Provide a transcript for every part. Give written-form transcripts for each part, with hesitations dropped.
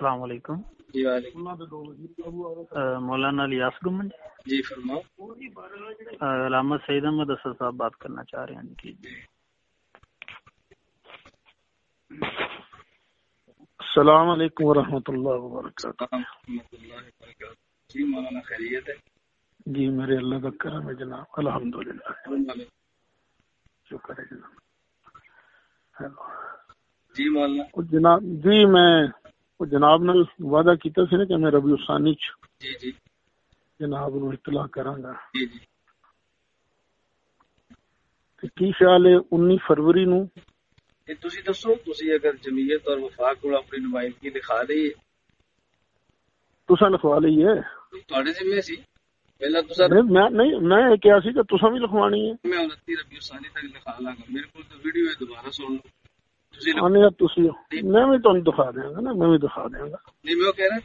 अस्सलाम वालेकुम। जी वालेकुम। मौलाना इलियास गुमन जी फरमाओ। अलामा सईद अहमद असद साहब बात करना चाह रहे हैं। कीजिए। अस्सलाम वालेकुम वरहमतुल्लाहि वबरकातुहू। जी मौलाना खैरियत है? जी मेरे अल्लाह का करम है जनाब, अल्हम्दुलिल्लाह, शुक्र है जनाब। हेलो जी मौलाना। जनाब जी मैं जनाब ने वादा किया सी ना कि मैं रबी सानी जी जी जनाब ਨੂੰ इतला करांगा। जी जी की ख्याल है 19 फरवरी ਨੂੰ ਤੇ ਤੁਸੀਂ ਦੱਸੋ, ਤੁਸੀਂ ਅਗਰ ਜਮੀਅਤ ਔਰ ਵਫਾਕ ਕੋਲ ਆਪਣੀ ਨੁਮਾਇੰਦਗੀ ਦਿਖਾ ਲਈ ਹੈ? तुसा लिखवा ली है? ਤੁਹਾਡੇ ਜ਼ਿੰਮੇ ਸੀ ਪਹਿਲਾਂ ਤੁਸੀਂ। मैं नहीं, मैं क्या सी कि तुसा भी लिखवानी है। मैं 29 रबी सानी तक लिखा लांगा। मेरे को तो वीडियो है, दोबारा सुन लो। मैं भी तुहानू दिखा देंगा ना, मैं भी दिखा देंगा। नहीं मैं कह रहा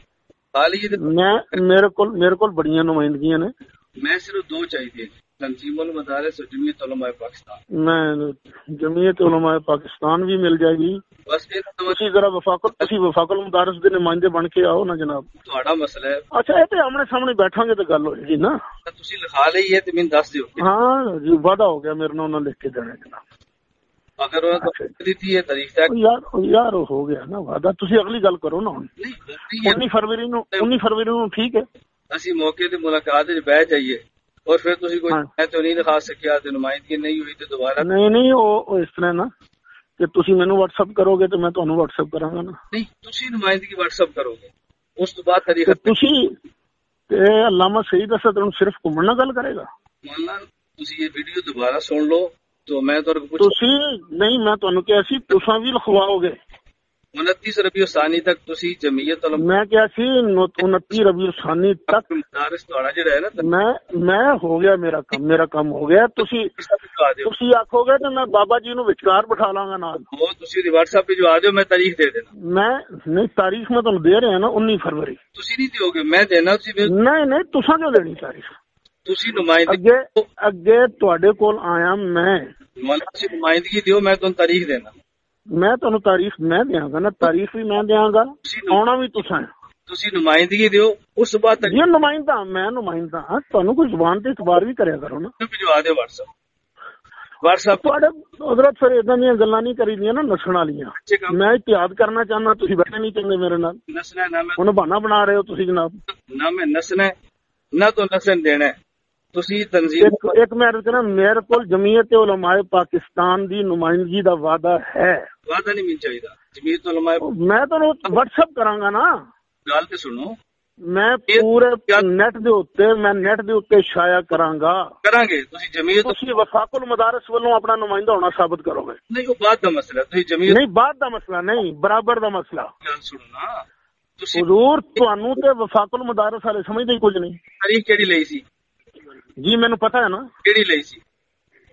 खाली मैं मेरे को बड़ियां नुमाइंदगियां ने। मैं सिर्फ दो चाहिए, तंजीमुल मदारिस और जमीयत उलमाए पाकिस्तान। मैं जमीयत उलमाए पाकिस्तान भी मिल जाएगी। बस जरा वफाकुल मदारिस दे नुमाइंदे बन के आओ ना जनाब। ਤੁਹਾਡਾ मसला है। अच्छा, ये आमने सामने बैठांगे तो गल होएगी ना। ਤੁਸੀਂ लिखा ਲਈ है तो मैंने दस दियो। हाँ जी, वादा हो गया मेरे नाल लिख के देना जनाब। अगर उन्होंने दी थी तारीख तक यार हो गया ना वादा। तुसी अगली गल करो ना। 19 फरवरी ਨੂੰ ठीक है। ਅਸੀਂ मौके ਤੇ मुलाकात ਵਿੱਚ ਬਹਿ जाइए और फिर ਤੁਸੀਂ कोई मैं तो नहीं दिखा सकिया तो नुमाइंदगी नहीं हुई तो दोबारा नहीं वो इस तरह ना कि तुसी मैनू व्हाट्सएप करोगे तो मैं ਤੁਹਾਨੂੰ व्हाट्सएप करांगा ना। नहीं ਤੁਸੀਂ नुमाइंदगी व्हाट्सएप करोगे, उस तो बाद तारीख तुसी ते अल्लामा सईद असद ਨੂੰ सिर्फ घूमन ਨਾਲ ਗੱਲ करेगा। मौलाना ਤੁਸੀਂ ये वीडियो दोबारा सुन लो तो मैं तो तुसी नहीं, मैं ਤੁਹਾਨੂੰ ਕਿਹਾ ਸੀ तुसा भी लिखवाओगे। 29 रबी सानी तक तुसी जमीयत मैं क्या सी 29 रबी सानी तक मदारिस थोड़ा जिहड़ा है ना मैं हो गया, मेरा काम हो गया। तुसी आखोगे तो मैं बाबा जी नु विचकार बिठा लांगा नाल। वो तुसी व्हाट्सएप पे जो आ जाओ, मैं तारीख दे देना। मैं नहीं, तारीख मैं तुहानू दे रहा ना 19 फरवरी। तुसी नहीं दोगे, मैं देना। नहीं तुसा क्यों देनी तारीख? तुसी नुमाइंदगी अगे तुहाडे कोल आया मैं। नुमाइंदगी दियो, मैं तुहानू तारीख देना। मैं तुहानू तारीख मैं देंगा ना, तारीख भी मैं देंगा, आना भी तुसा है। तुसी नुमाइंदगी दियो, उस बात ये नुमाइंदा मैं नुमाइंदा हाँ। तुहानू कोई जुबान ते इतबार भी करया करो ना। भिजवा दो व्हाट्सएप तुहाडे हजरत फिर इदां दियां गल्लां नहीं करीदियां ना नसण वालियां। मैं इत्याद करना चाहना, तुसी बैठे नहीं चाहते मेरे नाल। नसना ना मैं हुण बहाना बना रहे हो तुसी जनाब। ना मैं नसना ना तो नसन देना है। तुसी तंजीम एक मैं अर्ज करा, मेरे को जमीयत उलमाए पाकिस्तान दी नुमाइंदगी दा वादा है। वादा नहीं मिल चाहिए जमीयत उलमाए। मैं तो व्हाट्सएप करांगा ना। गल ते सुनो, मैं पूरे नेट दे उत्ते शाया करांगा। करांगे तुसी जमीयत तुसी वफाकुल मदारिस वालों अपना नुमाइंदा होना साबित करोगे। नहीं वो बात दा मसला, तुसी जमीयत नहीं बात दा मसला नहीं, बराबर दा मसला। गल सुनो ना, तुसी हुजूर तुहानू ते वफाकुल मदारिस वाले समझदे ही कुछ नहीं। तारीख केड़ी लई सी? जी मैनू पता है ना केड़ी लई सी।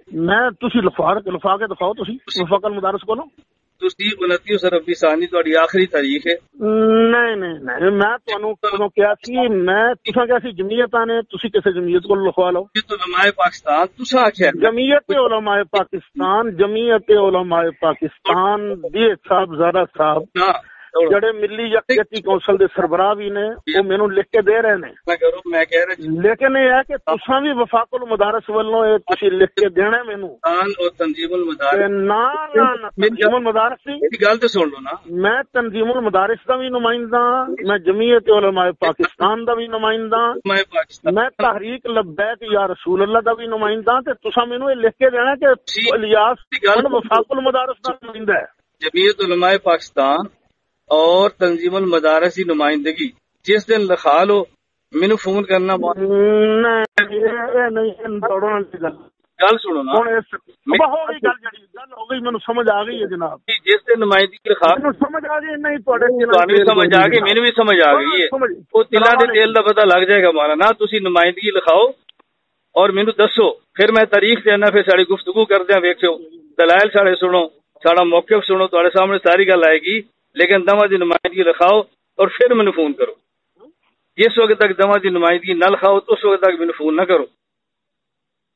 मैं तुसी लिखा के दिखाओ तुसी वफाकुल मदारिस कोलों। तुसी 29 रबी सानी तुहाडी आखिरी तारीख है। नहीं मैं तुहानू कदों कहा सी, मैं तुसा कहा सी जमीयतां ने, तुसी किसे जमीयत को लिखवा लो। जमीयत उलमाए पाकिस्तान तुसा आख्या। जमीयत उलमाए पाकिस्तान दी साहब ज़ारा साहब जड़े मिली यकजहती कौंसल दे सरबराह भी ने, वो मैनू लिख के दे रहे ने। मैं कह रहा लेकिन ये है कि तुसा भी वफाकुल मदारिस वालों तुसी लिख के देना मैनू। और तंजीमुल मदारिस ना तंजीमुल मदारिस की गल तो सुन लो ना। मैं तंजीमुल मदारिस का भी नुमाइंदा, मैं जमीयत उलमाए पाकिस्तान का भी नुमाइंदा, मैं तहरीक लब्बैक या रसूल अल्लाह का भी नुमाइंदा। ते तुसा मैनू लिख के देना कि इलियास वफाकुल मदारिस का नुमाइंदा है। जमीयत उलमाए पाकिस्तान और तंजीमुल मदारिस की नुमाइंदगी जिस दिन लिखा लो, मैनू फोन करना। गल सुनो ना, हो गई मैनू समझ आ गई है जनाब। जिस दिन नुमाइंदगी लिखा समझ आ गई, नहीं समझ आ गई, मैनू भी समझ आ गई है। वो तिला दे तेल का पता लग जाएगा हमारा ना। तुसी नुमाइंदगी लिखाओ और मैनू दसो, फिर मैं तारीख देना, फिर साड़ी गुफ्तगू करदे आ। वेखो दलाइल साढ़े सुनो, साड़ा मौके सुनो, तुहाडे सामने सारी गल आएगी। लेकिन दवा की नुमाइंदगी लिखाओ और फिर मैनू फोन करो। जिस वक्त तक दवा की नुमाइंदगी न लिखाओ उस वक्त तक मैनू फोन ना करो।